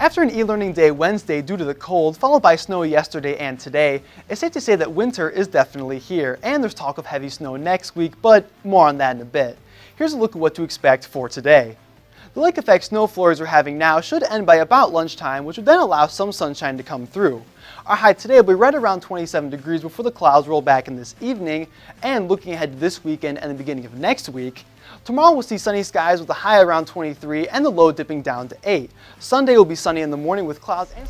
After an e-learning day Wednesday due to the cold, followed by snow yesterday and today, it's safe to say that winter is definitely here, and there's talk of heavy snow next week, but more on that in a bit. Here's a look at what to expect for today. The lake effect snow flurries we're having now should end by about lunchtime, which would then allow some sunshine to come through. Our high today will be right around 27 degrees before the clouds roll back in this evening, and looking ahead to this weekend and the beginning of next week, tomorrow we'll see sunny skies with a high around 23 and the low dipping down to 8. Sunday will be sunny in the morning with clouds and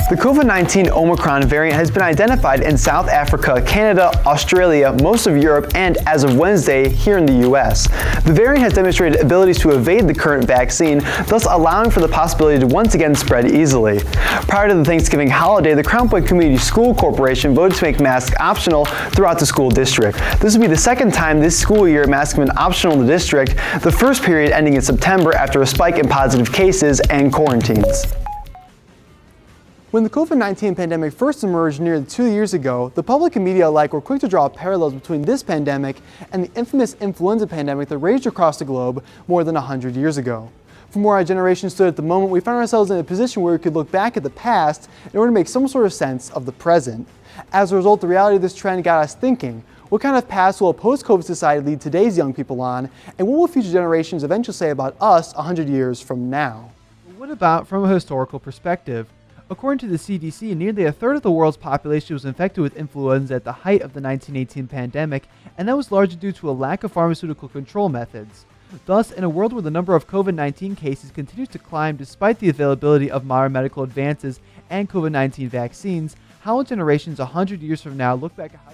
The COVID-19 Omicron variant has been identified in South Africa, Canada, Australia, most of Europe, and as of Wednesday, here in the US. The variant has demonstrated abilities to evade the current vaccine, thus allowing for the possibility to once again spread easily. Prior to the Thanksgiving holiday, the Crown Point Community School Corporation voted to make masks optional throughout the school district. This will be the second time this school year masks have been optional in the district, the first period ending in September after a spike in positive cases and quarantines. When the COVID-19 pandemic first emerged nearly 2 years ago, the public and media alike were quick to draw parallels between this pandemic and the infamous influenza pandemic that raged across the globe more than 100 years ago. From where our generation stood at the moment, we found ourselves in a position where we could look back at the past in order to make some sort of sense of the present. As a result, the reality of this trend got us thinking, what kind of paths will a post-COVID society lead today's young people on, and what will future generations eventually say about us 100 years from now? What about from a historical perspective? According to the CDC, nearly a third of the world's population was infected with influenza at the height of the 1918 pandemic, and that was largely due to a lack of pharmaceutical control methods. Thus, in a world where the number of COVID-19 cases continues to climb despite the availability of modern medical advances and COVID-19 vaccines, how will generations 100 years from now look back at how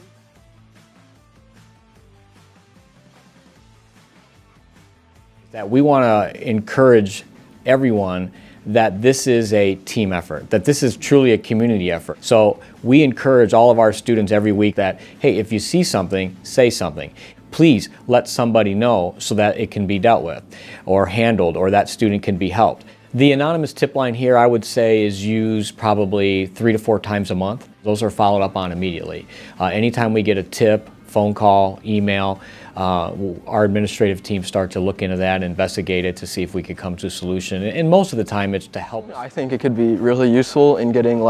that we want to encourage everyone that this is a team effort, that this is truly a community effort. So we encourage all of our students every week that, hey, if you see something, say something. Please let somebody know so that it can be dealt with or handled or that student can be helped. The anonymous tip line here, I would say, is used probably 3 to 4 times a month. Those are followed up on immediately. Anytime we get a tip, phone call, email, our administrative team start to look into that and investigate it to see if we could come to a solution. And most of the time it's to help. I think it could be really useful in getting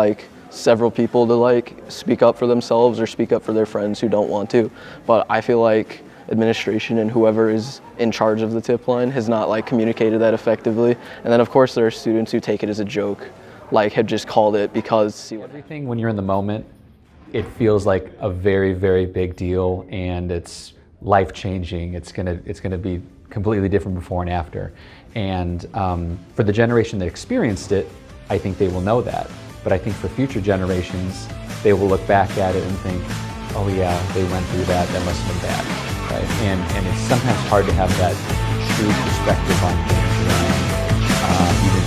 several people to speak up for themselves or speak up for their friends who don't want to. But I feel like administration and whoever is in charge of the tip line has not communicated that effectively. And then of course there are students who take it as a joke, have just called it because everything when you're in the moment, it feels like a very, very big deal, and it's life-changing. It's gonna be completely different before and after. And for the generation that experienced it, I think they will know that. But I think for future generations, they will look back at it and think, oh yeah, they went through that, that must have been bad, right? And it's sometimes hard to have that true perspective on things, even